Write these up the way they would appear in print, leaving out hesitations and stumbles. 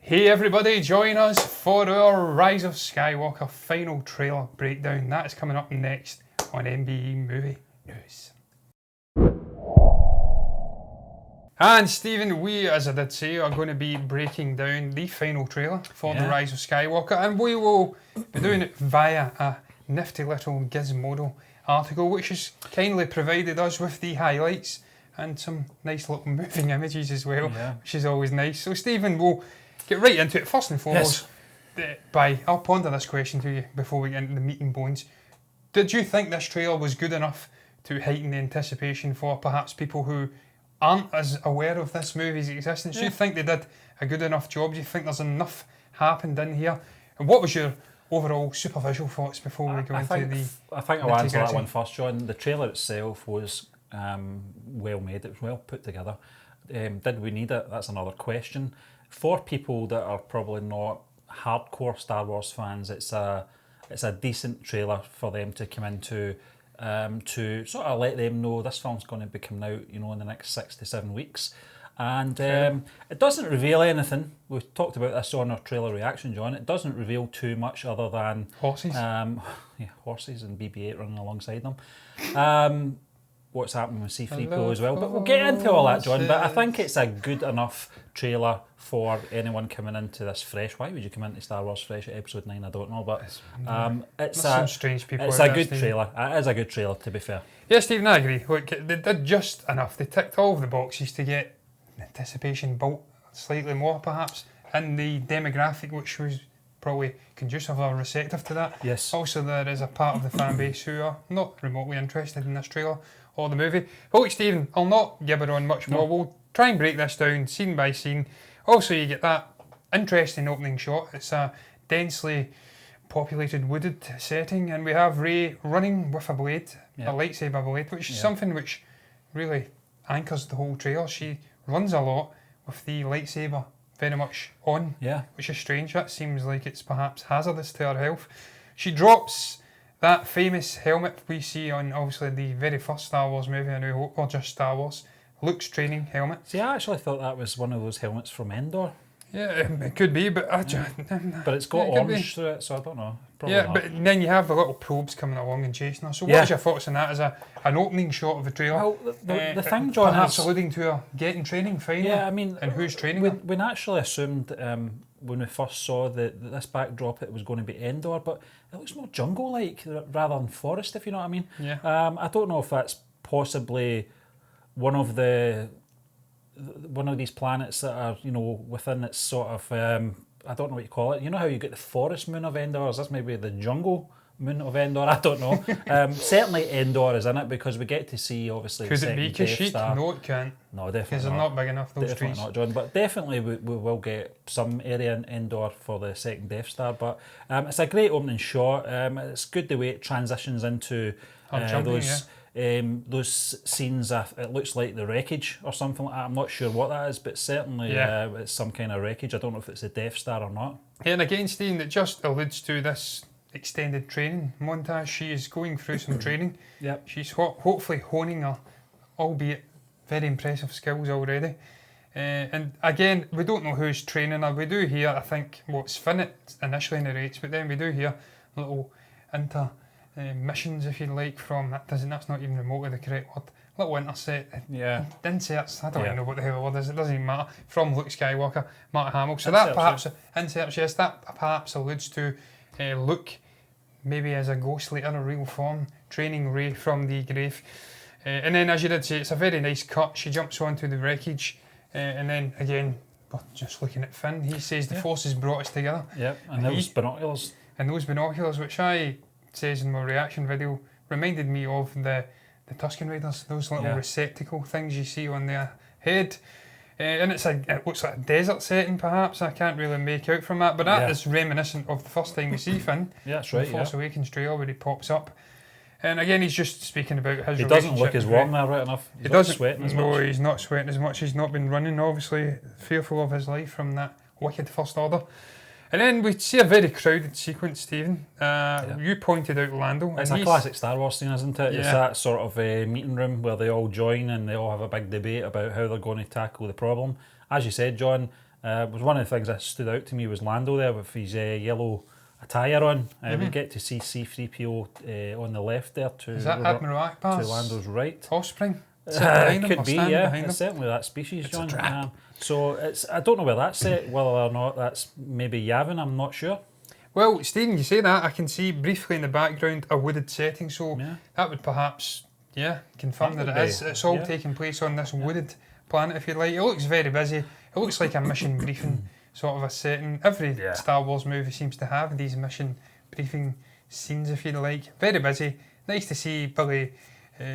Hey everybody, join us for our Rise of Skywalker final trailer breakdown. That is coming up next on MBE Movie News. And Stephen, we, as I did say, are going to be breaking down the final trailer for the Rise of Skywalker, and we will be doing it via a nifty little Gizmodo article, which has kindly provided us with the highlights and some nice little moving images as well, which is always nice. So Stephen, we'll get right into it. First and foremost, I'll ponder this question to you before we get into the meat and bones. Did you think this trailer was good enough to heighten the anticipation for perhaps people who aren't as aware of this movie's existence? Do you think they did a good enough job? Do you think there's enough happened in here? And what was your overall superficial thoughts before we go into the... I think I'll answer that one first, John. The trailer itself was well made. It was well put together. Did we need it? That's another question. For people that are probably not hardcore Star Wars fans, it's a decent trailer for them to come into, to sort of let them know this film's going to be coming out, in the next 6 to 7 weeks. And it doesn't reveal anything. We've talked about this on our trailer reaction, John. It doesn't reveal too much other than horses. Horses and BB-8 running alongside them. What's happening with C-3PO as well, but we'll get into all that, John. But I think it's a good enough trailer for anyone coming into this fresh. Why would you come into Star Wars fresh at episode 9? I don't know, but it's a strange people. It's a good trailer. It is a good trailer, to be fair. Yeah, Stephen, I agree. Look, they did just enough. They ticked all of the boxes to get anticipation built slightly more, perhaps, in the demographic, which was probably conducive or receptive to that. Yes. Also, there is a part of the fan base who are not remotely interested in this trailer or the movie. But look, Stephen, I'll not gibber on much more. We'll try and break this down scene by scene. Also, you get that interesting opening shot. It's a densely populated wooded setting, and we have Rey running with a blade, a lightsaber blade, which is something which really anchors the whole trailer. She runs a lot with the lightsaber very much on, which is strange. That seems like it's perhaps hazardous to her health. She drops that famous helmet we see on, obviously, the very first Star Wars movie, A New Hope, or just Star Wars, Luke's training helmet. See, I actually thought that was one of those helmets from Endor. Yeah, it could be, but but it's got orange through it, so I don't know. Probably not. But then you have the little probes coming along and chasing her. So what is your thoughts on that as an opening shot of the trailer? Well, the thing, John, perhaps alluding to her getting training finally. Yeah, I mean, and who's training her? We naturally assumed when we first saw this backdrop it was going to be Endor, but it looks more jungle-like rather than forest, if you know what I mean. Yeah. I don't know if that's possibly one of these planets that are, within its sort of, I don't know what you call it. You know how you get the forest moon of Endor? Is this maybe the jungle moon of Endor? I don't know. Certainly Endor is in it because we get to see, obviously, could it be Kashyyyk? No, it can't. No, definitely because they're not big enough, those definitely trees. Not, John. But definitely we will get some area in Endor for the second Death Star. But it's a great opening shot. It's good the way it transitions into those scenes. It looks like the wreckage or something like that. I'm not sure what that is, but certainly it's some kind of wreckage. I don't know if it's a Death Star or not. Yeah, and again, Steve, it just alludes to this extended training montage. She is going through some training. Yep. She's hopefully honing her, albeit very impressive skills already. And again, we don't know who's training her. We do hear, I think, what's Finn initially narrates, but then we do hear little missions, if you like, from that's not even remotely the correct word. Little inserts. I don't even know what the hell the word is. It doesn't even matter. From Luke Skywalker, Mark Hamill. So that perhaps inserts. Yes, that perhaps alludes to Luke, maybe as a ghost later, a real form, training Rey from the grave. And then, as you did say, it's a very nice cut. She jumps onto the wreckage, and then again, just looking at Finn, he says the Force has brought us together. Yep, and those binoculars. And those binoculars, which I says in my reaction video, reminded me of the Tusken Raiders, those little receptacle things you see on their head. And it looks like a desert setting, perhaps. I can't really make out from that, but that is reminiscent of the first time we see Finn. Yeah, that's right. The Force Awakens trailer where he pops up. And again, he's just speaking about his relationship. He doesn't look as warm there, right enough. He's not sweating as much. No, he's not sweating as much. He's not been running, obviously, fearful of his life from that wicked First Order. And then we see a very crowded sequence, Stephen. You pointed out Lando. It's a classic Star Wars scene, isn't it? Yeah. It's that sort of meeting room where they all join and they all have a big debate about how they're going to tackle the problem. As you said, John, Was one of the things that stood out to me was Lando there with his yellow attire on. We get to see C-3PO on the left there Is that Admiral Akbar's to Lando's right. offspring? Could be, yeah. It's certainly that species, John. So I don't know where that's set, whether or not that's maybe Yavin, I'm not sure. Well, Stephen, you say that, I can see briefly in the background a wooded setting, so that would perhaps, confirm that it is. It's all taking place on this wooded planet, if you like. It looks very busy. It looks like a mission briefing sort of a setting. Every Star Wars movie seems to have these mission briefing scenes, if you like. Very busy. Nice to see Billy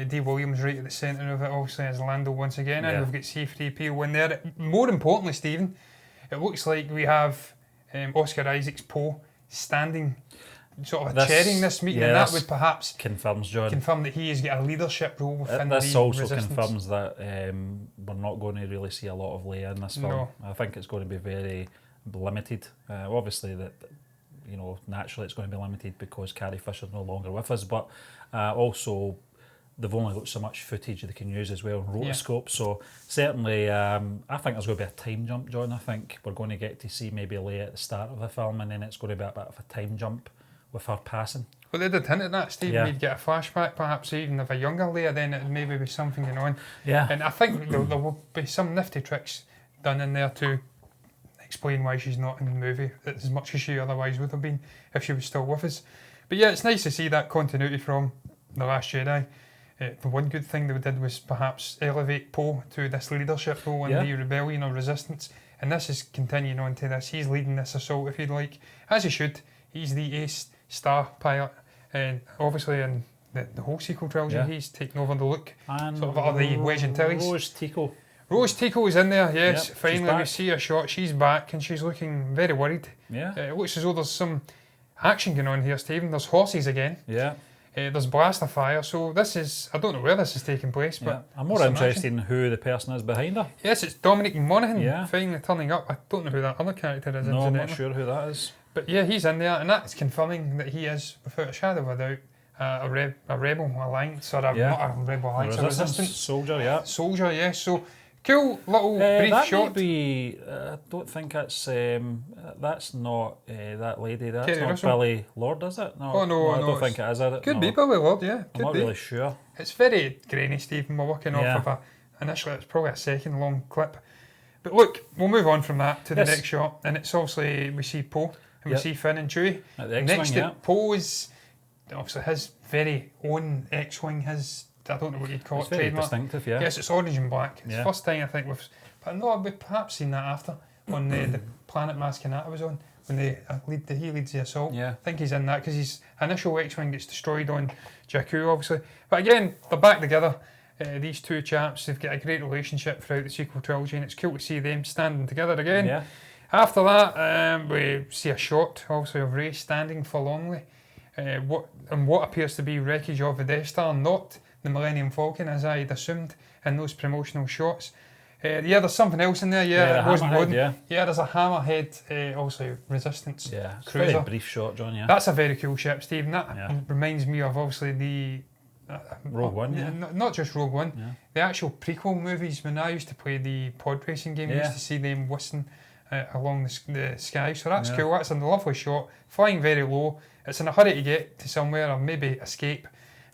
D. Williams right at the centre of it, obviously, as Lando once again. And we've got C-3PO in there. More importantly, Stephen, it looks like we have Oscar Isaac's Poe standing, sort of chairing this meeting, and that would perhaps confirm that he has got a leadership role within the Resistance. This also confirms that we're not going to really see a lot of Leia in this film. No. I think it's going to be very limited. Obviously, naturally it's going to be limited because Carrie Fisher's no longer with us, but also they've only got so much footage they can use as well, rotoscope. So certainly, I think there's going to be a time jump, John. I think we're going to get to see maybe Leia at the start of the film, and then it's going to be a bit of a time jump with her passing. Well, they did hint at that, Steve. You'd get a flashback, perhaps even of a younger Leia, then it'd maybe be something going on. Yeah. And I think there will be some nifty tricks done in there to explain why she's not in the movie as much as she otherwise would have been if she was still with us. But yeah, it's nice to see that continuity from The Last Jedi. The one good thing they did was perhaps elevate Poe to this leadership role in the rebellion or resistance, and this is continuing on to this. He's leading this assault, if you'd like, as he should. He's the ace star pilot, and obviously in the whole sequel trilogy, he's taken over the look and sort of the Wedge Antilles. Rose Tico is in there, yes. Finally, we see a shot. She's back, and she's looking very worried. Yeah. It looks as though there's some action going on here, Stephen. There's horses again. Yeah. There's blaster fire, so this is, I don't know where this is taking place, but I'm more interested in who the person is behind her. Yes, it's Dominic Monaghan finally turning up. I don't know who that other character is. No, I'm not sure who that is. But yeah, he's in there, and that's confirming that he is, without a shadow of a doubt, a rebel alliance, or not a rebel alliance, a resistance soldier. Soldier, yes. So cool little brief that shot. Might be, I don't think that's not that lady. That's Kerry not Russell. Billy Lord, is it? No, no, I don't think it is. Could be Billy Lord, yeah. I'm not really sure. It's very grainy, Stephen. We're working off of initially it's probably a second long clip. But look, we'll move on from that to the next shot, and it's obviously we see Poe and we see Finn and Chewie. Next to Poe is obviously his very own X-Wing, I don't know what you'd call it. It's very distinctive, Yes, it's orange and black. It's the first time I think we've perhaps seen that after on the planet Maskanata was on when he leads the assault. Yeah. I think he's in that because his initial X-Wing gets destroyed on Jakku, obviously. But again, they're back together. These two chaps, they've got a great relationship throughout the sequel trilogy, and it's cool to see them standing together again. Yeah. After that, we see a shot, obviously, of Rey standing forlornly. What appears to be wreckage of the Death Star, not the Millennium Falcon, as I had assumed in those promotional shots. There's something else in there. It wasn't one. Yeah, there's a Hammerhead, obviously Resistance cruiser. Very brief shot, John. Yeah, that's a very cool ship, Stephen. That reminds me of obviously the Rogue One. Not just Rogue One. Yeah. The actual prequel movies. When I used to play the pod racing game, I used to see them whistling along the sky. So that's cool. That's a lovely shot. Flying very low. It's in a hurry to get to somewhere or maybe escape.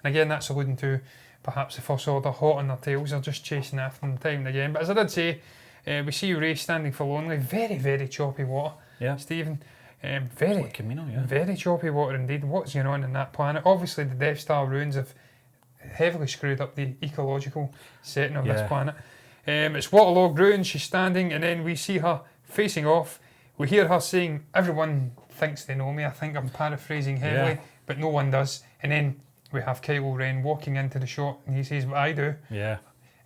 And again, that's alluding to perhaps the First Order hot on their tails. They're just chasing after them time and again. But as I did say, we see Rey standing forlornly. Very, very choppy water, Stephen. Very choppy water indeed. What's going on in that planet? Obviously, the Death Star ruins have heavily screwed up the ecological setting of this planet. It's waterlogged ruins. She's standing, and then we see her facing off. We hear her saying, "Everyone thinks they know me." I think I'm paraphrasing heavily, but no one does. And then we have Kylo Ren walking into the shot, and he says, "What I do." Yeah.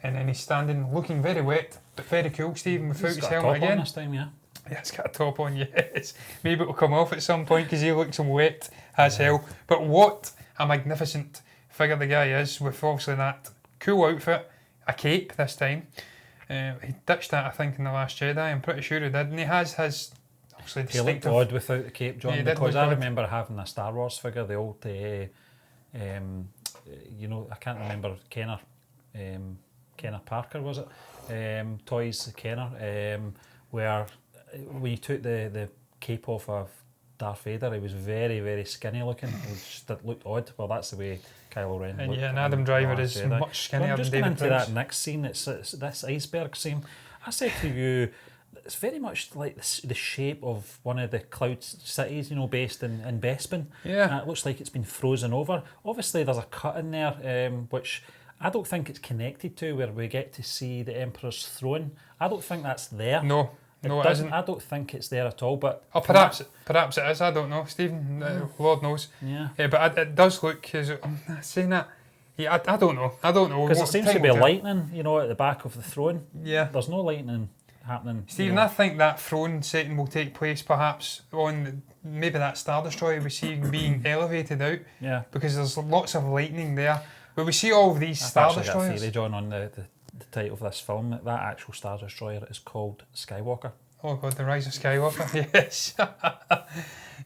And then he's standing, looking very wet, but very cool, Stephen, without his helmet again. This time, yeah, he's got a top on, yes. Maybe it'll come off at some point because he looks wet as hell. But what a magnificent figure the guy is, with obviously that cool outfit, a cape this time. He ditched that, I think, in The Last Jedi. I'm pretty sure he did. And he has his obviously distinctive... He looked odd without the cape, John, because I remember having a Star Wars figure, the old... I can't remember Kenner Parker, was it? Toys Kenner, where when you took the cape off of Darth Vader, he was very, very skinny looking. It looked odd. Well, that's the way Kylo Ren looked. And Adam Driver is Jedi. much skinnier than David Prince. David Into Prince. that next scene, it's this iceberg scene. I said to you, it's very much like the shape of one of the cloud cities, based in Bespin. Yeah. It looks like it's been frozen over. Obviously, there's a cut in there, which I don't think it's connected to, where we get to see the Emperor's throne. I don't think that's there. No, it isn't. I don't think it's there at all. But perhaps it is. I don't know, Stephen. Lord knows. Yeah. But it does look. I'm saying that. Yeah, I don't know. Because there seems to be lightning, at the back of the throne. Yeah. There's no lightning happening. Stephen, I think that throne setting will take place perhaps on maybe that Star Destroyer we see being elevated out. Yeah. Because there's lots of lightning there. But we see all of these Star Destroyers. I've got a theory, John, on the title of this film. That actual Star Destroyer is called Skywalker. Oh God, the Rise of Skywalker. Yes.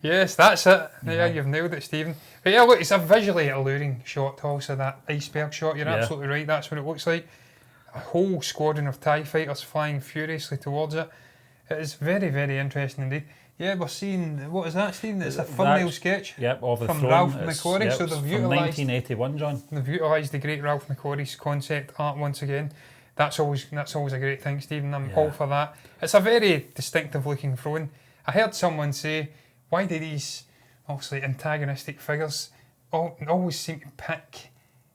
Yes, that's it. Yeah, you've nailed it, Stephen. But yeah, look, it's a visually alluring shot also, that iceberg shot. You're absolutely right, that's what it looks like. A whole squadron of TIE fighters flying furiously towards it. It is very, very interesting indeed. Yeah, we're seeing, what is that, Stephen? It's a thumbnail sketch of the from throne. Ralph McQuarrie. Yep, so they've from utilised 1981, John. They've utilised the great Ralph McQuarrie's concept art once again. That's always a great thing, Stephen. I'm all for that. It's a very distinctive looking throne. I heard someone say, why do these obviously antagonistic figures always seem to pick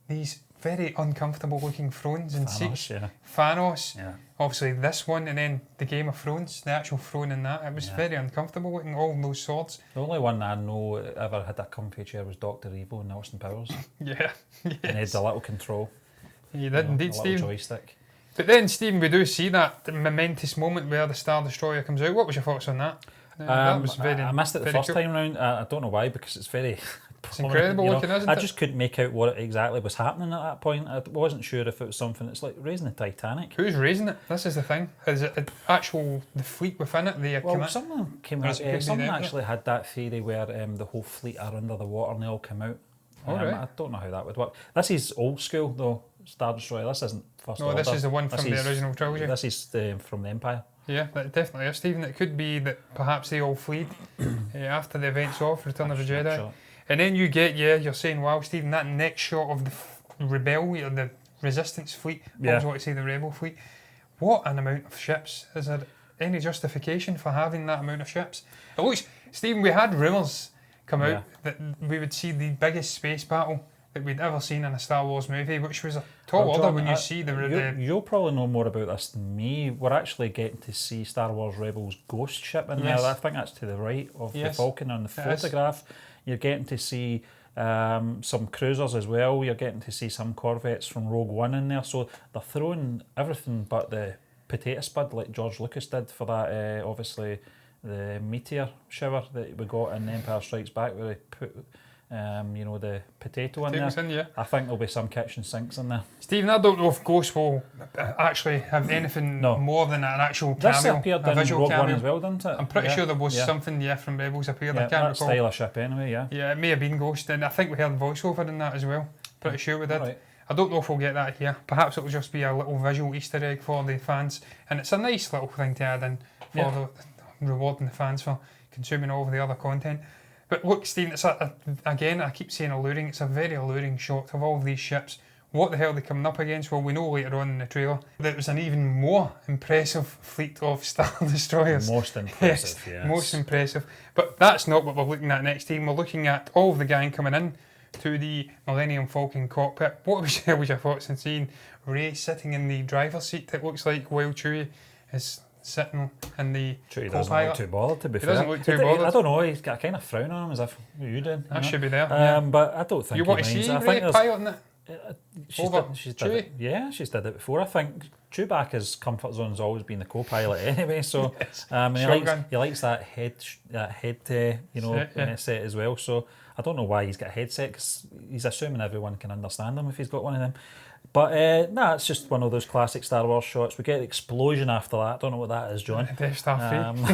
these very uncomfortable looking thrones and seats? Thanos, obviously this one, and then the Game of Thrones, the actual throne in that. It was very uncomfortable looking, all those swords. The only one I know ever had a comfy chair was Dr. Evil and Austin Powers. Yeah. And he had a little control. He did indeed, Steve. A little joystick. But then, Stephen, we do see that momentous moment where the Star Destroyer comes out. What was your thoughts on that? That was I missed it the first time round. I don't know why, because it's very... It's incredible looking, isn't it? I just couldn't make out what exactly was happening at that point. I wasn't sure if it was something. It's like raising the Titanic. Who's raising it? This is the thing. Is it the fleet within it? Well, someone came out. Someone actually had that theory where the whole fleet are under the water and they all come out. I don't know how that would work. This is old school though, Star Destroyer. This isn't First Order. No, this is the one from the original trilogy. This is from the Empire. Yeah, that definitely is, Stephen. It could be that perhaps they all fled after the events of Return of the Jedi. Sure. And then you get, you're saying, wow, Stephen, that next shot of the the Resistance fleet, I always want to say the Rebel fleet. What an amount of ships. Is there any justification for having that amount of ships? It looks, Stephen, we had rumours come out that we would see the biggest space battle that we'd ever seen in a Star Wars movie, which was a tall order when you see the... You'll probably know more about this than me. We're actually getting to see Star Wars Rebels ghost ship in there. I think that's to the right of the Falcon on the photograph. You're getting to see some cruisers as well. You're getting to see some corvettes from Rogue One in there. So they're throwing everything but the potato spud like George Lucas did for that, obviously, the meteor shower that we got in Empire Strikes Back, where they put the potato in there. I think there'll be some kitchen sinks in there. Stephen, I don't know if Ghost will actually have anything more than an actual cameo. This appeared in Rogue One as well, didn't it? I'm pretty sure there was something from Rebels appeared. I can't recall. Style of ship anyway, Yeah, it may have been Ghost, and I think we heard voiceover in that as well. Pretty sure we did. Right. I don't know if we'll get that here. Perhaps it'll just be a little visual Easter egg for the fans, and it's a nice little thing to add in for rewarding the fans for consuming all of the other content. But look, Stephen, it's again, I keep saying alluring, it's a very alluring shot of all of these ships. What the hell are they coming up against? Well, we know later on in the trailer that it was an even more impressive fleet of Star Destroyers. Most impressive, yes. Most impressive. But that's not what we're looking at next time. We're looking at all of the gang coming in to the Millennium Falcon cockpit. What was your thoughts on seeing Rey sitting in the driver's seat? It looks like while Chewie is sitting in the Chewie doesn't look too bothered, to be fair. He doesn't look too bothered. I don't know, he's got a kind of frown on him as if you did. That should be there. But I don't think you want to see Rey piloting it? She's did it. Yeah, she's did it before. I think Chewbacca's comfort zone's always been the co-pilot anyway. So he likes that head set as well. So I don't know why he's got a headset, because he's assuming everyone can understand him if he's got one of them. But it's just one of those classic Star Wars shots. We get the explosion after that. I don't know what that is, John. Death Star 3.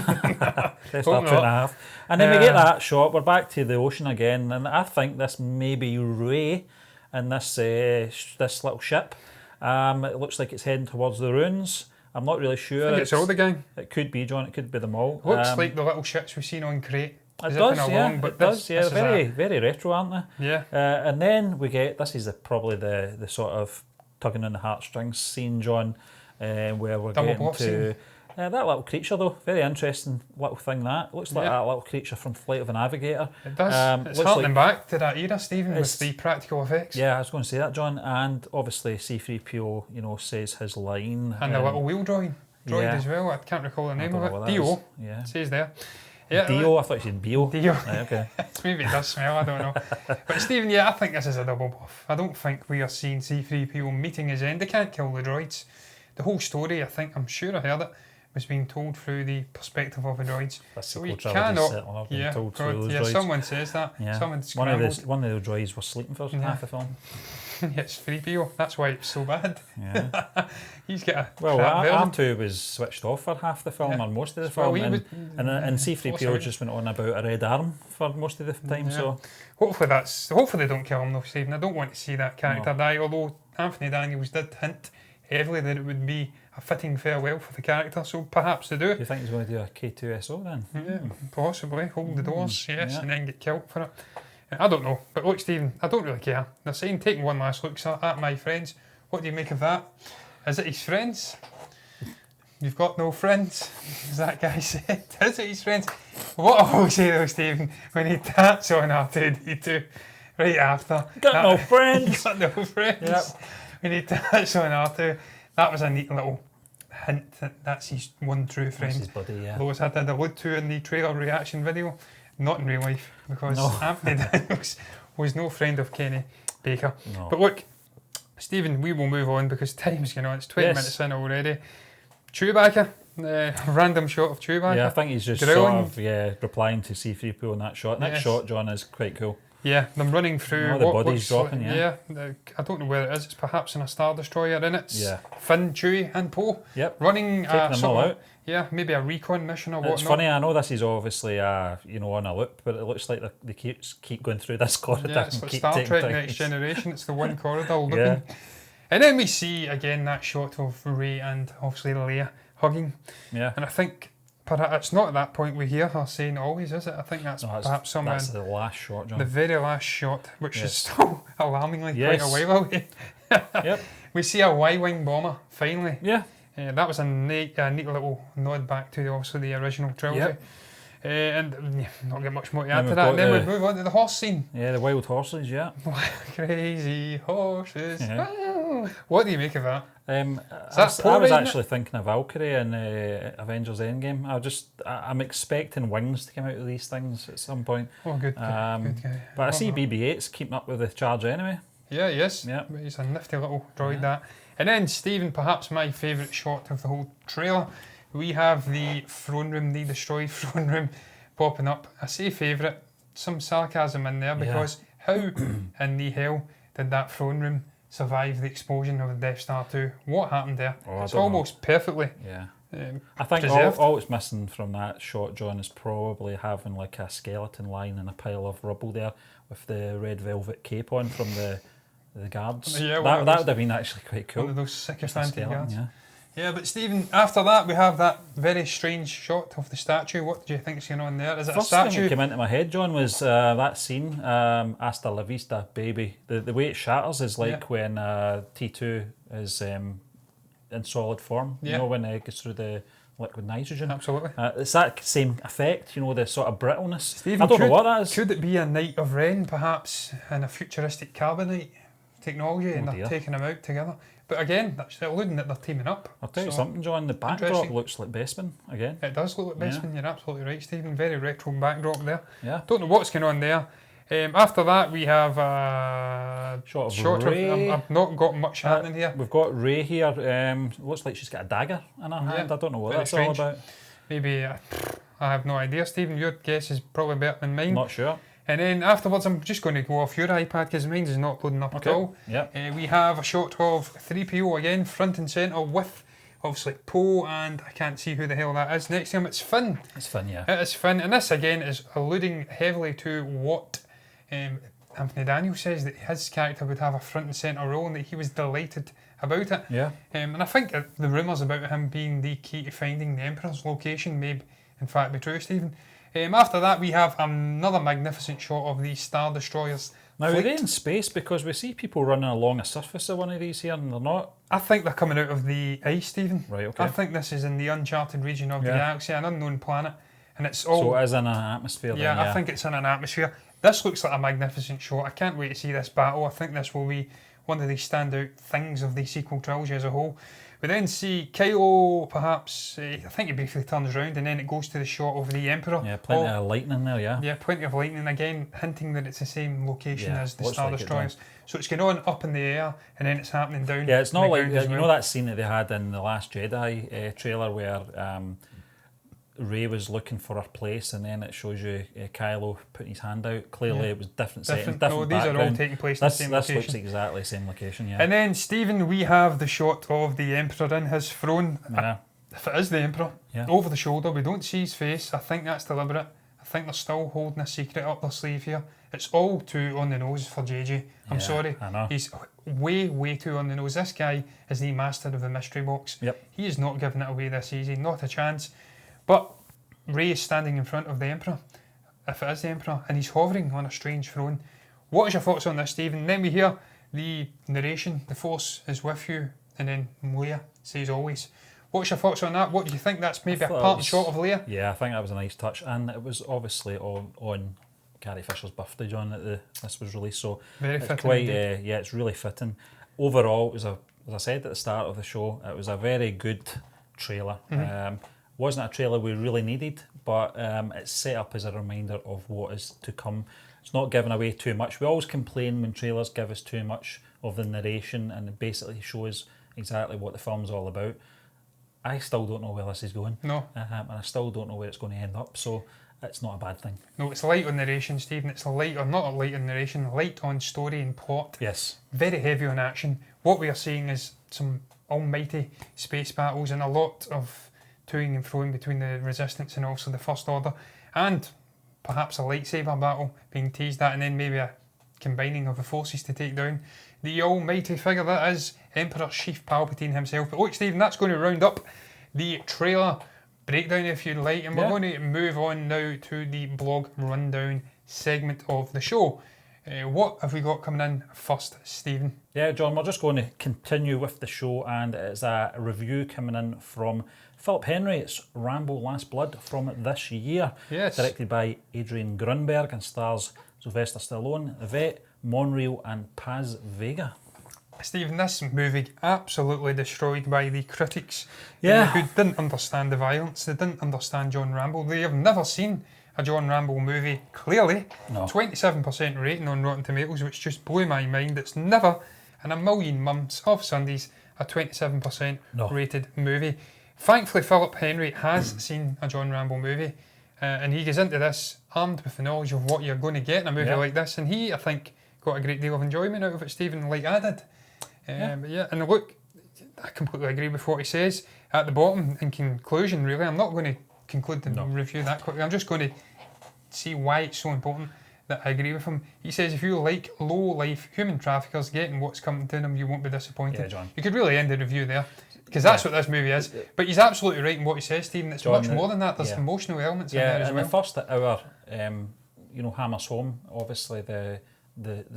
Death Star 2.5. And then we get that shot. We're back to the ocean again. And I think this may be Rey in this little ship. It looks like it's heading towards the ruins. I'm not really sure. I think it's all the gang. It could be, John. It could be them all. Looks like the little shits we've seen on Crate. It does, yeah. But it does, yeah. Very, very retro, aren't they? Yeah. And then we get, this is probably the sort of tugging on the heartstrings scene, John, where we're getting to that little creature, though. Very interesting little thing, that. Looks like that little creature from Flight of a Navigator. It does. It's harkening back to that era, Stephen, with the practical effects. Yeah, I was going to say that, John. And obviously C-3PO, says his line. And the little wheel droid as well. I can't recall the name of it. Dio. Yeah. It says there. Yeah, Dio, I thought you said Bio. Dio. Right, okay. Maybe it does smell, I don't know. But Stephen, yeah, I think this is a double buff. I don't think we are seeing C-3PO meeting his end. They can't kill the droids. The whole story, I'm sure I heard it, was being told through the perspective of the droids. So we cannot. Someone says that. Yeah. Someone one of the droids was sleeping for half the film. It's 3PO. That's why it's so bad. Yeah. He's got a R2 was switched off for half the film or most of the film, and C-3PO just went on about a red arm for most of the time. Yeah. So hopefully they don't kill him though, Stephen. I don't want to see that character die. Although Anthony Daniels did hint heavily that it would be a fitting farewell for the character, so perhaps they do. Do you think he's going to do a K2SO then? Yeah, possibly. Hold the doors, and then get killed for it. I don't know. But look, Stephen, I don't really care. They're saying taking one last look at my friends. What do you make of that? Is it his friends? You've got no friends, as that guy said. Is it his friends? What I will say though, Stephen, when he taps on R2D2 right after. Got no friends. Got no friends. Yep. When he taps on R2, that was a neat little hint that that's his one true friend. That's his buddy, yeah. Those I did allude to in the trailer reaction video. Not in real life, because Anthony Daniels was no friend of Kenny Baker. No. But look, Stephen, we will move on because time's going on. It's 20 minutes in already. Chewbacca, random shot of Chewbacca. Yeah, I think he's just sort of replying to C-3PO in that shot. That shot, John, is quite cool. Yeah, them running through. The body's dropping, I don't know where it is. It's perhaps in a Star Destroyer, and it's Finn, Chewie, and Poe. Yep. Running. Taking them all out. Yeah, maybe a recon mission or whatnot. It's funny. I know this is obviously on a loop, but it looks like they keep going through this corridor. Yeah, it's like Star Trek Next Generation. It's the one corridor looking. Yeah. And then we see again that shot of Rey and obviously Leia hugging. Yeah. And I think it's not at that point we hear her saying always, is it? I think that's perhaps somewhere. That's the last shot, John. The very last shot, which is still alarmingly quite a while away. Yep. We see a Y-wing bomber finally. Yeah. That was a neat little nod back to obviously the original trilogy. Yep. And not get much more to add to that. And then we move on to the horse scene. Yeah, the wild horses, yeah. Crazy horses. Yeah. Wow. What do you make of that? I was actually thinking of Valkyrie in Avengers Endgame. I'm expecting wings to come out of these things at some point. Oh, good guy. But I see BB-8's keeping up with the charge anyway. Yeah, he is. Yeah. He's a nifty little droid, that. And then, Stephen, perhaps my favourite shot of the whole trailer. We have the throne room, the destroyed throne room, popping up. I say favourite, some sarcasm in there, because how in the hell did that throne room survive the explosion of the Death Star 2? What happened there? It's almost perfectly I think all it's missing from that shot, John, is probably having like a skeleton lying in a pile of rubble there with the red velvet cape on from the guards. Yeah, that would have been actually quite cool. One of those sycophantic guards. Yeah, but Stephen, after that we have that very strange shot of the statue. What do you think is going on there? Is it a statue? First thing that came into my head, John, was that scene, Hasta la vista, baby. The way it shatters is like when T2 is in solid form. You know, when it goes through the liquid nitrogen. Absolutely. It's that same effect, the sort of brittleness. Stephen, I don't know what that is. Could it be a Knight of Ren, perhaps, in a futuristic carbonite technology, and they're taking them out together? But again, that's alluding that they're teaming up. I'll tell you something, John, the backdrop looks like Bespin again. It does look like Bespin, you're absolutely right, Stephen. Very retro backdrop there. Yeah. Don't know what's going on there. After that, we have a shot of Rey. I've not got much happening here. We've got Rey here. Looks like she's got a dagger in her hand. I don't know what that's all about. Maybe, I have no idea, Stephen. Your guess is probably better than mine. Not sure. And then afterwards, I'm just going to go off your iPad because mine is not loading up at all. Yep. We have a shot of 3PO again, front and centre, with obviously Poe, and I can't see who the hell that is. Next to him, it's Finn. It's Finn, yeah. It is Finn, and this again is alluding heavily to what Anthony Daniels says, that his character would have a front and centre role, and that he was delighted about it. Yeah. And I think the rumours about him being the key to finding the Emperor's location may, in fact, be true, Stephen. After that, we have another magnificent shot of the Star Destroyer's Now, fleet. are they in space? Because we see people running along the surface of one of these here, and they're not. I think they're coming out of the ice, Stephen. Right, okay. I think this is in the uncharted region of the galaxy, an unknown planet. And it's all... So it is in an atmosphere then, yeah. I think it's in an atmosphere. This looks like a magnificent shot. I can't wait to see this battle. I think this will be one of the standout things of the sequel trilogy as a whole. We then see Kylo, perhaps, I think he briefly turns around and then it goes to the shot of the Emperor. Yeah, plenty of lightning there, yeah. Yeah, plenty of lightning, again, hinting that it's the same location as the Star like Destroyers. So it's going on up in the air and then it's happening down. Yeah, it's not like, you know that scene that they had in the Last Jedi trailer where Rey was looking for her place and then it shows you Kylo putting his hand out. Clearly it was different settings, different these background. are all taking place in the same location. This looks exactly the same location, yeah. And then, Stephen, we have the shot of the Emperor in his throne. Yeah. If it is the Emperor, over the shoulder, we don't see his face. I think that's deliberate. I think they're still holding a secret up their sleeve here. It's all too on the nose for JJ. I'm sorry. I know. He's way, way too on the nose. This guy is the master of the mystery box. Yep. He is not giving it away this easy, not a chance. But Rey is standing in front of the Emperor, if it is the Emperor, and he's hovering on a strange throne. What is your thoughts on this, Stephen? And then we hear the narration, the Force is with you, and then Leia says always. What's your thoughts on that? What do you think? That's maybe a part shot of Leia? Yeah, I think that was a nice touch, and it was obviously on Carrie Fisher's birthday, John, that this was released, so very it's fitting. Quite, yeah, it's really fitting. Overall, it was as I said at the start of the show, it was a very good trailer. Wasn't a trailer we really needed, but it's set up as a reminder of what is to come. It's not giving away too much. We always complain when trailers give us too much of the narration and it basically shows exactly what the film's all about. I still don't know where this is going. No. And I still don't know where it's going to end up, so it's not a bad thing. No, it's light on narration, Stephen. It's light, or not light on narration, light on story and plot. Yes. Very heavy on action. What we are seeing is some almighty space battles and a lot of toing and froing between the Resistance and also the First Order, and perhaps a lightsaber battle being teased at, and then maybe a combining of the forces to take down the almighty figure that is Emperor Sheev Palpatine himself. But look, Stephen, that's going to round up the trailer breakdown, if you like, and we're going to move on now to the blog rundown segment of the show. What have we got coming in first, Stephen? Yeah, John, we're just going to continue with the show, and it's a review coming in from Philip Henry. It's Rambo Last Blood from this year. Yes. Directed by Adrian Grunberg and stars Sylvester Stallone, Yvette, Monreal and Paz Vega. Stephen, this movie absolutely destroyed by the critics who didn't understand the violence. They didn't understand John Rambo. They have never seen a John Rambo movie, clearly. No. 27% rating on Rotten Tomatoes, which just blew my mind. It's never in a million months of Sundays a 27% rated movie. Thankfully, Philip Henry has seen a John Rambo movie, and he goes into this armed with the knowledge of what you're going to get in a movie like this, and he, I think, got a great deal of enjoyment out of it, Stephen, like I did. But and look, I completely agree with what he says at the bottom. In conclusion, really, I'm not going to conclude the review that quickly. I'm just going to see why it's so important that I agree with him. He says, if you like low-life human traffickers getting what's coming to them, you won't be disappointed. Yeah, John. You could really end the review there, because that's what this movie is. But he's absolutely right in what he says, Stephen. It's John, much more than that. There's emotional elements in there as well. The first hour, hammers home, obviously, the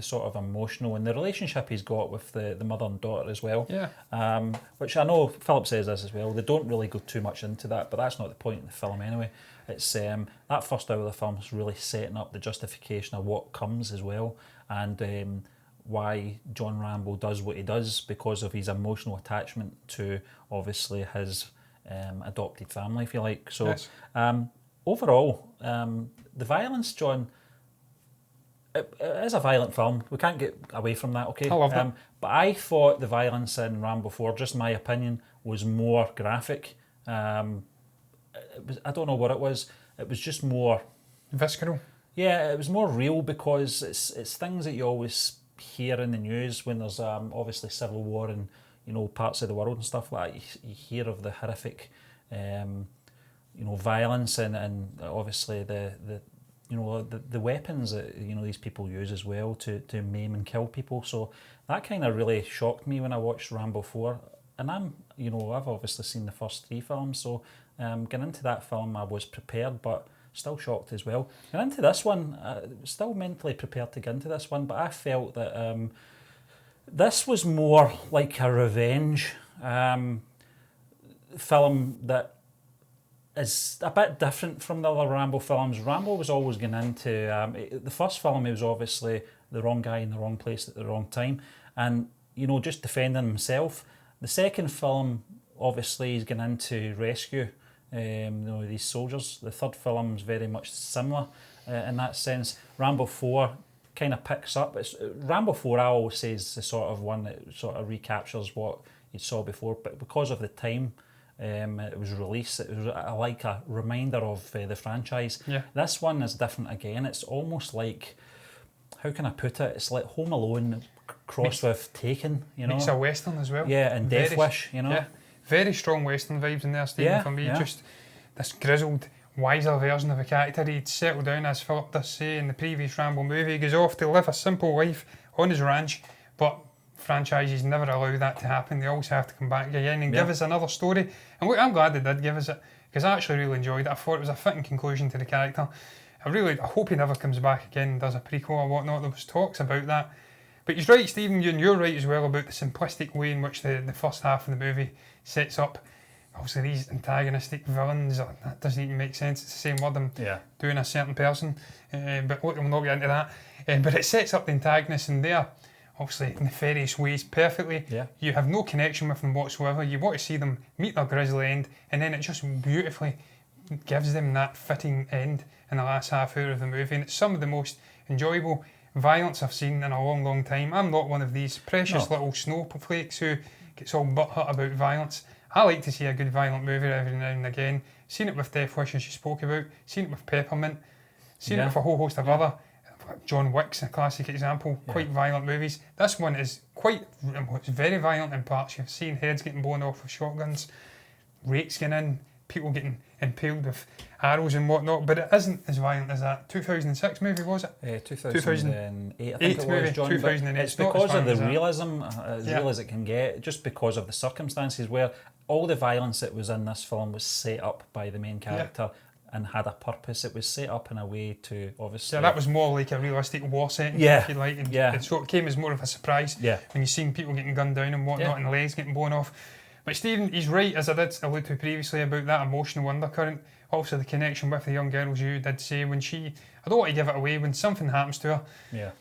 sort of emotional and the relationship he's got with the mother and daughter as well. Yeah. Which I know Philip says this as well. They don't really go too much into that, but that's not the point in the film anyway. It's that first hour of the film is really setting up the justification of what comes as well, and why John Rambo does what he does because of his emotional attachment to obviously his adopted family, if you like. So overall, the violence, John. It is a violent film. We can't get away from that, okay? I love that. But I thought the violence in Rambo 4, just my opinion, was more graphic. It was, I don't know what it was. It was just more... visceral? Yeah, it was more real because it's things that you always hear in the news when there's obviously civil war in parts of the world and stuff like that. You hear of the horrific violence and obviously the the weapons that these people use as well to maim and kill people. So that kind of really shocked me when I watched Rambo 4. And I've obviously seen the first 3 films, so getting into that film I was prepared, but still shocked as well. And into this one, still mentally prepared to get into this one, but I felt that this was more like a revenge film that is a bit different from the other Rambo films. Rambo was always going into the first film. He was obviously the wrong guy in the wrong place at the wrong time, and just defending himself. The second film, obviously, he's going into rescue these soldiers. The third film's very much similar in that sense. Rambo 4 kind of picks up. Rambo 4, I always say, is the sort of one that sort of recaptures what you saw before, but because of the time it was released, it was like a reminder of the franchise. Yeah. This one is different again. It's almost like, how can I put it? It's like Home Alone crossed with Taken, It's a Western as well. Yeah, and Death Wish, Yeah, very strong Western vibes in there, Stephen, for me. Yeah. Just this grizzled, wiser version of a character. He'd settled down, as Philip does say in the previous Rambo movie. He goes off to live a simple life on his ranch, but franchises never allow that to happen. They always have to come back again and give us another story. And look, I'm glad they did give us it, because I actually really enjoyed it. I thought it was a fitting conclusion to the character. I hope he never comes back again and does a prequel or whatnot. There was talks about that. But he's right, Stephen, you're right as well about the simplistic way in which the first half of the movie sets up, obviously, these antagonistic villains. That doesn't even make sense. It's the same word I'm doing a certain person. But look, we'll not get into that. But it sets up the antagonists in there, obviously, nefarious ways perfectly. Yeah. You have no connection with them whatsoever. You want to see them meet their grisly end, and then it just beautifully gives them that fitting end in the last half hour of the movie. And it's some of the most enjoyable violence I've seen in a long, long time. I'm not one of these precious little snowflakes who gets all butthurt about violence. I like to see a good violent movie every now and again. Seen it with Death Wish, as you spoke about. Seen it with Peppermint. Seen it with a whole host of other. John Wick's a classic example. Quite violent movies. This one is it's very violent in parts. You've seen heads getting blown off with shotguns, rakes getting in, people getting impaled with arrows and whatnot, but it isn't as violent as that 2006 movie, was it? 2008, I think it was, John. 2008. It's because of the realism, as real as it can get, just because of the circumstances where all the violence that was in this film was set up by the main character and had a purpose. It was set up in a way to, obviously... Yeah, that was more like a realistic war setting, if you like, and so it came as more of a surprise when you seen people getting gunned down and whatnot and legs getting blown off. But Stephen, he's right, as I did allude to previously, about that emotional undercurrent. Also the connection with the young girl, as you did say, when she... I don't want to give it away, when something happens to her,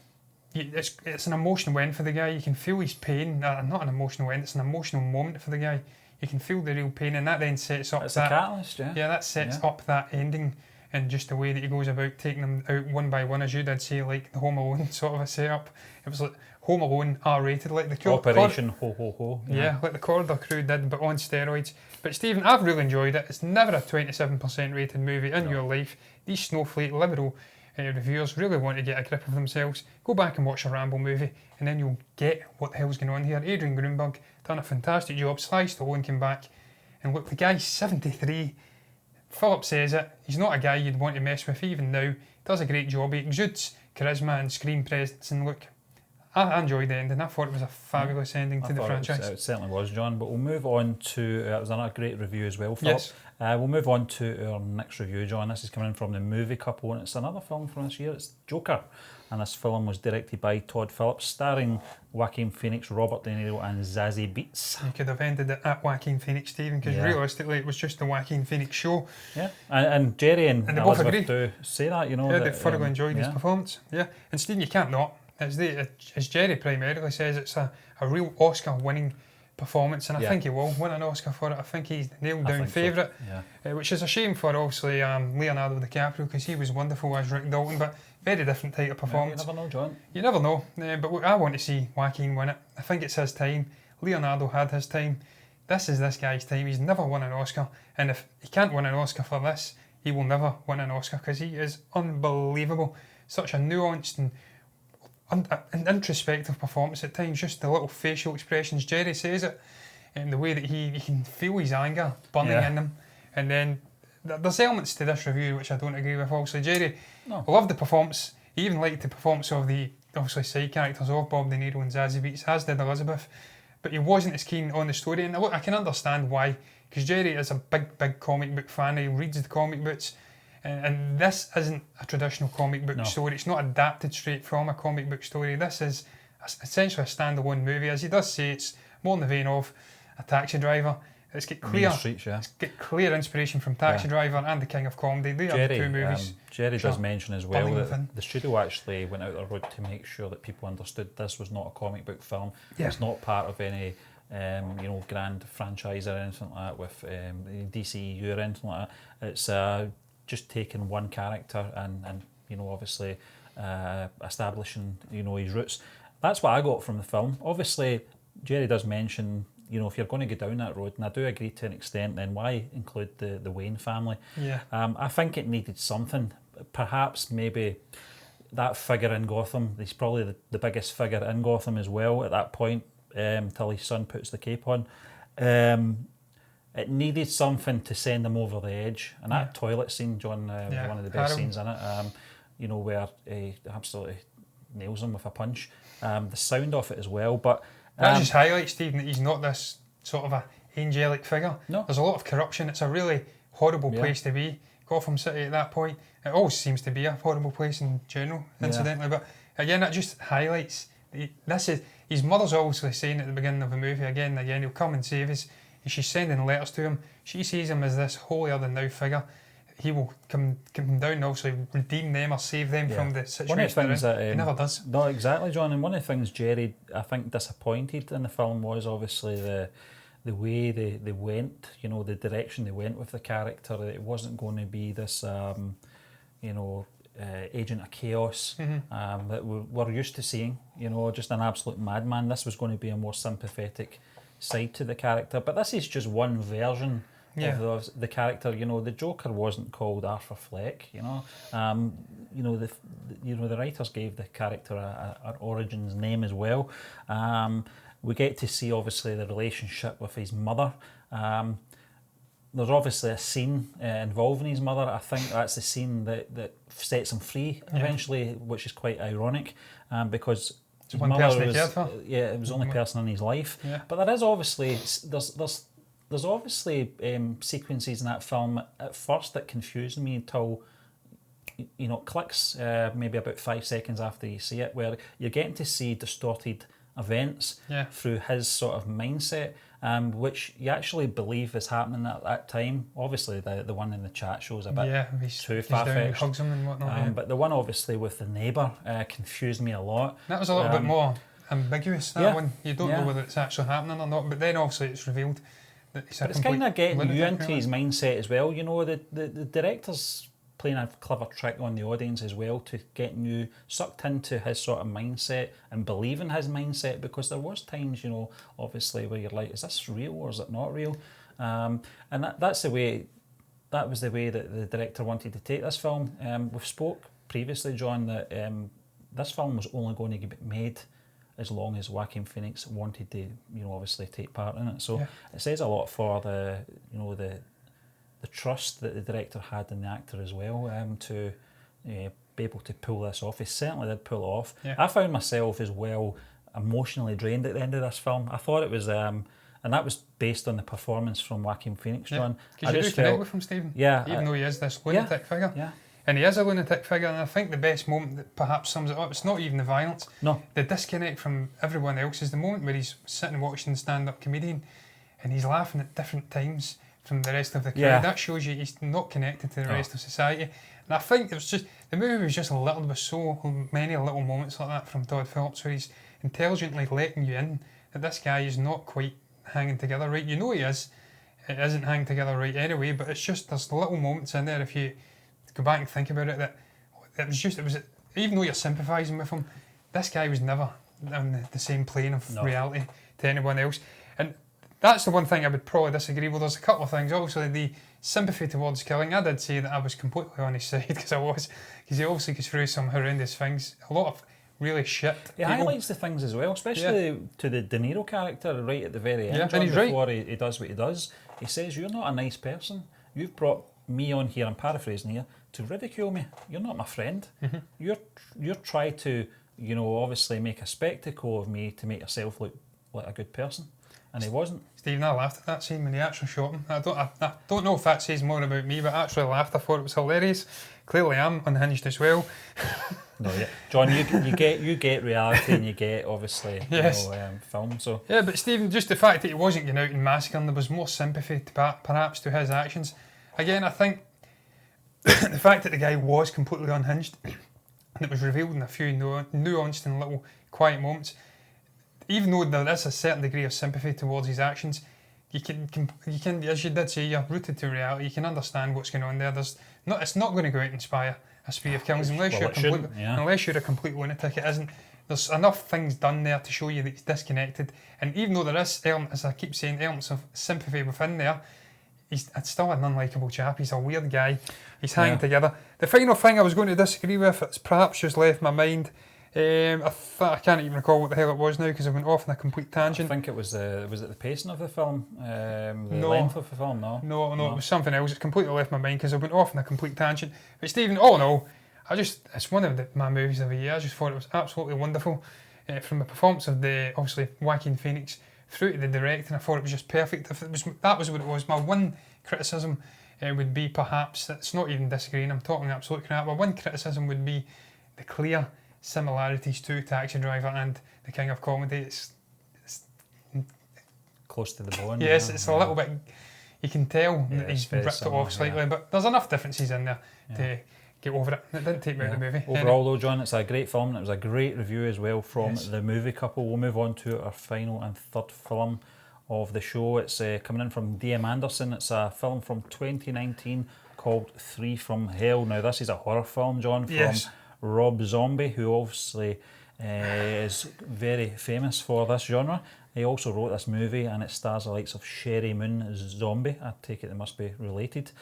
it's an emotional end for the guy. You can feel his pain. Not an emotional end, it's an emotional moment for the guy. You can feel the real pain, and that then sets up a catalyst, that sets up that ending, and just the way that he goes about taking them out one by one, as you did say, like the Home Alone sort of a setup. It was like Home Alone R-rated, like the Operation Ho Ho Ho. Yeah, like the Corridor Crew did, but on steroids. But Stephen, I've really enjoyed it. It's never a 27% rated movie in your life. These snowflake liberal reviewers really want to get a grip of themselves. Go back and watch a Rambo movie, and then you'll get what the hell's going on here. Adrian Grunberg done a fantastic job. Sly Stallone came back, and look, the guy's 73. Philip says it. He's not a guy you'd want to mess with even now. He does a great job. He exudes charisma and screen presence, and look, I enjoyed the ending. I thought it was a fabulous ending to the franchise. It certainly was, John. But we'll move on to... it was another great review as well, Philip. Yes. We'll move on to our next review, John. This is coming in from the Movie Couple, and it's another film from this year. It's Joker. And this film was directed by Todd Phillips, starring Joaquin Phoenix, Robert De Niro and Zazie Beetz. You could have ended it at Joaquin Phoenix, Stephen, because realistically it was just the Joaquin Phoenix show. Yeah, and Jerry and they both Elizabeth agree. Do say that, Yeah, they thoroughly enjoyed his performance. Yeah, and Stephen, you can't not. As Jerry primarily says, it's a real Oscar-winning performance, and I think he will win an Oscar for it. I think he's the nailed-down favourite, which is a shame for, obviously, Leonardo DiCaprio, because he was wonderful as Rick Dalton, but very different type of performance. You never know, John. You never know, but look, I want to see Joaquin win it. I think it's his time. Leonardo had his time. This is this guy's time. He's never won an Oscar, and if he can't win an Oscar for this, he will never win an Oscar, because he is unbelievable. Such a nuanced and an introspective performance at times, just the little facial expressions. Jerry says it, and the way that you can feel his anger burning in him, and then there's elements to this review which I don't agree with. Also, Jerry No. loved the performance. He even liked the performance of the obviously side characters of Bob De Niro and Zazie Beetz, as did Elizabeth. But he wasn't as keen on the story, and I can understand why. Because Jerry is a big comic book fan. He reads the comic books, and this isn't a traditional comic book story. It's not adapted straight from a comic book story. This is essentially a standalone movie. As he does say, it's more in the vein of a Taxi Driver. It's got clear, it's got clear inspiration from Taxi Driver and The King of Comedy. They are the two movies. Jerry does mention as well that the studio actually went out their road to make sure that people understood this was not a comic book film. It's not part of any grand franchise or anything like that with DCEU or anything like that. It's just taking one character and obviously establishing his roots. That's what I got from the film. Obviously, Jerry does mention, if you're going to go down that road, and I do agree to an extent, then why include the Wayne family? Yeah. I think it needed something. Perhaps maybe that figure in Gotham, he's probably the biggest figure in Gotham as well at that point, till his son puts the cape on. It needed something to send him over the edge. And that toilet scene, John, was one of the best scenes in it, where he absolutely nails him with a punch. The sound of it as well, but that just highlights, Stephen, that he's not this sort of a angelic figure. No. There's a lot of corruption. It's a really horrible place to be. Gotham City at that point, it always seems to be a horrible place in general, incidentally. But again, that just highlights his mother's obviously saying at the beginning of the movie again, he'll come and save us. She's sending letters to him. She sees him as this holier than thou figure. He will come down and also redeem them or save them from the situation. One of the things that he never does. No, exactly, John. And one of the things Jerry, I think, disappointed in the film was obviously the way they went. The direction they went with the character. It wasn't going to be this, agent of chaos that we're used to seeing. Just an absolute madman. This was going to be a more sympathetic side to the character, but this is just one version of the character. The Joker wasn't called Arthur Fleck. The writers gave the character an origins name as well. We get to see obviously the relationship with his mother. There's obviously a scene involving his mother. I think that's the scene that sets him free eventually, which is quite ironic because his one mother person it was the only person in his life. But there is obviously there's obviously sequences in that film at first that confused me until it clicks maybe about 5 seconds after you see it, where you're getting to see distorted events through his sort of mindset, which you actually believe is happening at that time. Obviously the one in the chat shows a bit too far-fetched, hugs him and whatnot. but the one obviously with the neighbour confused me a lot. That was a little bit more ambiguous, that one. You don't know whether it's actually happening or not, but then obviously it's revealed that he's but it's kind of getting you into his mindset as well. The director's playing a clever trick on the audience as well to getting you sucked into his sort of mindset and believe in his mindset, because there was times, obviously where you're like, is this real or is it not real? And that was the way that the director wanted to take this film. We've spoke previously, John, that this film was only going to get made as long as Joaquin Phoenix wanted to, obviously take part in it. So it says a lot for the trust that the director had in the actor as well, to be able to pull this off. He certainly did pull it off. I found myself as well emotionally drained at the end of this film. I thought it was, and that was based on the performance from Joaquin Phoenix, John. Because you do connect with him, Stephen. Even though he is this lunatic figure. And he is a lunatic figure, and I think the best moment that perhaps sums it up, it's not even the violence. No. The disconnect from everyone else is the moment where he's sitting watching the stand-up comedian and he's laughing at different times from the rest of the crowd. That shows you he's not connected to the rest of society. And I think it was just, the movie was just littered with so many little moments like that from Todd Phillips, where he's intelligently letting you in that this guy is not quite hanging together right. He is. It isn't hanging together right anyway, but it's just, there's little moments in there, if you go back and think about it, that it was even though you're sympathising with him, this guy was never on the same plane of reality to anyone else. And that's the one thing I would probably disagree with. There's a couple of things. Obviously, the sympathy towards killing, I did say that I was completely on his side, because he obviously goes through some horrendous things. A lot of really shit. He highlights the things as well, especially to the De Niro character right at the very end, and he's before he does what he does. He says, you're not a nice person. You've brought me on here, I'm paraphrasing here, to ridicule me. You're not my friend. You're trying to, obviously make a spectacle of me to make yourself look like a good person. And he wasn't. Stephen, I laughed at that scene when he actually shot him. I don't know if that says more about me, but I actually laughed. I thought it was hilarious. Clearly I'm unhinged as well. No, yeah, John, you get reality and you get obviously yes. film. So yeah, but Stephen, just the fact that he wasn't going out and massacring, there was more sympathy perhaps to his actions. Again, I think the fact that the guy was completely unhinged and it was revealed in a few nuanced and little quiet moments, even though there is a certain degree of sympathy towards his actions, you can, as you did say, you're rooted to reality. You can understand what's going on there. It's not going to go out and inspire a spree of kills unless you're a complete lunatic. It isn't. There's enough things done there to show you that he's disconnected. And even though there is, as I keep saying, elements of sympathy within there, it's still an unlikable chap. He's a weird guy. He's hanging together. The final thing I was going to disagree with, it's perhaps just left my mind. I can't even recall what the hell it was now because I went off on a complete tangent. I think it was the pacing of the film, the length of the film. No, it was something else. It completely left my mind because I went off on a complete tangent. But Stephen, it's one of my movies of the year. I just thought it was absolutely wonderful. From the performance of the obviously Joaquin Phoenix through to the directing, I thought it was just perfect. If that was what it was. My one criticism would be perhaps, it's not even disagreeing, I'm talking absolute crap. My one criticism would be the clear similarities to Taxi Driver and The King of Comedy. It's close to the bone. Yes, it's a little bit. You can tell that he's ripped it off slightly, but there's enough differences in there to get over it. It didn't take me out of the movie. Overall, though, John, it's a great film, and it was a great review as well from the movie couple. We'll move on to our final and third film of the show. It's coming in from D.M. Anderson. It's a film from 2019 called 3 from Hell. Now, this is a horror film, John, from Rob Zombie, who obviously is very famous for this genre. He also wrote this movie, and it stars the likes of Sherry Moon Zombie. I take it they must be related.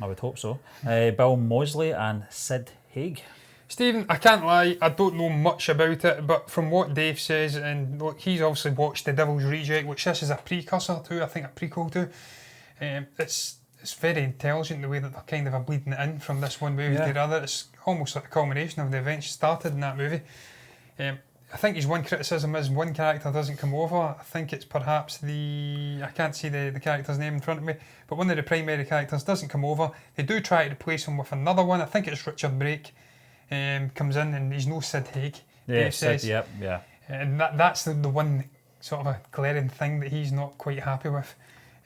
I would hope so. Bill Moseley and Sid Haig. Stephen, I can't lie, I don't know much about it, but from what Dave says, and look, he's obviously watched The Devil's Reject, which this is a precursor to, I think a prequel to. It's very intelligent the way that they're kind of bleeding it in from this one movie to the other. It's almost like a culmination of the events started in that movie. I think his one criticism is one character doesn't come over. I think it's perhaps I can't see the character's name in front of me, but one of the primary characters doesn't come over. They do try to replace him with another one. I think it's Richard Brake comes in, and he's no Sid Haig. Yeah, Sid, yeah. And that's the one sort of a glaring thing that he's not quite happy with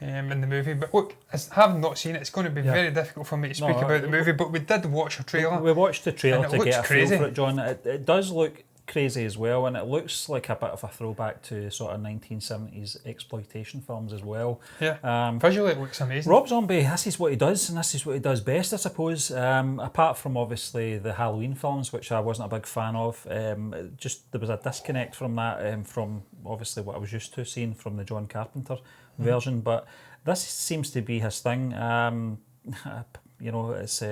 in the movie. But look, having not seen it, it's going to be very difficult for me to speak about the movie, but we did watch a trailer. We watched the trailer to get a feel for it, John. It does look crazy as well, and it looks like a bit of a throwback to sort of 1970s exploitation films as well. Visually it looks amazing. Rob Zombie, this is what he does, and this is what he does best, I suppose. Apart from obviously the Halloween films, which I wasn't a big fan of, just there was a disconnect from that, from obviously what I was used to seeing from the John Carpenter version, but this seems to be his thing. It's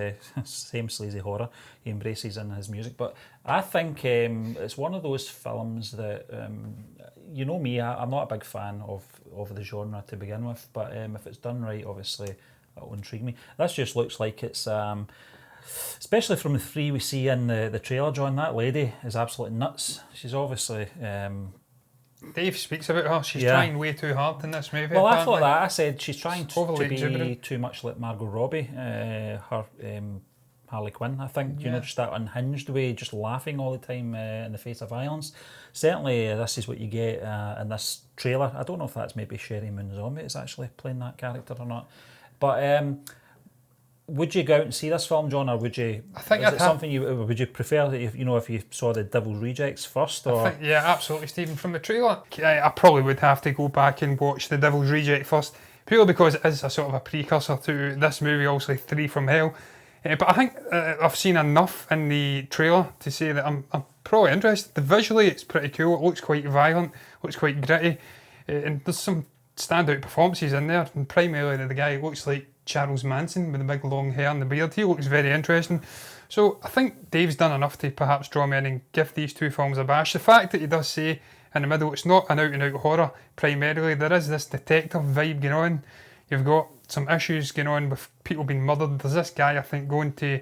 same sleazy horror he embraces in his music, but I think it's one of those films that, me, I'm not a big fan of the genre to begin with, but if it's done right, obviously it will intrigue me. This just looks like it's, especially from the 3 we see in the trailer, John, that lady is absolutely nuts. She's obviously... Dave speaks about her. She's trying way too hard in this movie. Well, apparently. I thought that. I said she's trying to be exuberant. too much like Margot Robbie, her Harley Quinn, I think. Just that unhinged way, just laughing all the time in the face of violence. Certainly, this is what you get in this trailer. I don't know if that's maybe Sherry Moon Zombie is actually playing that character or not. But would you go out and see this film, John, or would you? I think would you prefer that if you saw The Devil's Rejects first, or? Absolutely, Stephen. From the trailer, I probably would have to go back and watch The Devil's Reject first, purely because it is a sort of a precursor to this movie, obviously 3 from Hell. But I think I've seen enough in the trailer to say that I'm probably interested. Visually, it's pretty cool. It looks quite violent, looks quite gritty, and there's some standout performances in there. And primarily, the guy looks like Charles Manson with the big long hair and the beard. He looks very interesting. So I think Dave's done enough to perhaps draw me in and give these 2 films a bash. The fact that he does say in the middle it's not an out-and-out horror primarily, there is this detective vibe going on. You've got some issues going on with people being murdered. There's this guy, I think, going to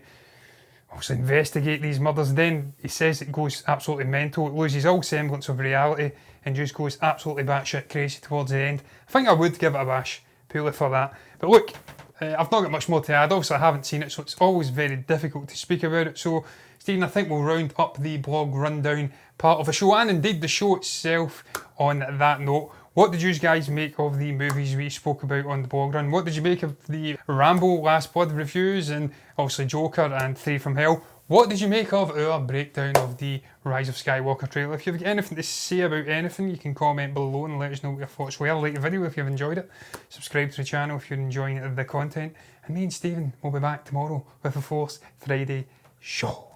also investigate these murders. Then he says it goes absolutely mental. It loses all semblance of reality and just goes absolutely batshit crazy towards the end. I think I would give it a bash purely for that. But look, I've not got much more to add. Obviously, I haven't seen it, so it's always very difficult to speak about it. So, Stephen, I think we'll round up the blog rundown part of the show, and indeed the show itself on that note. What did you guys make of the movies we spoke about on the blog run? What did you make of the Rambo Last Blood reviews, and obviously Joker and Three from Hell? What did you make of our breakdown of the Rise of Skywalker trailer? If you've got anything to say about anything, you can comment below and let us know what your thoughts were. Like the video if you've enjoyed it. Subscribe to the channel if you're enjoying the content. And me and Stephen will be back tomorrow with the Force Friday show.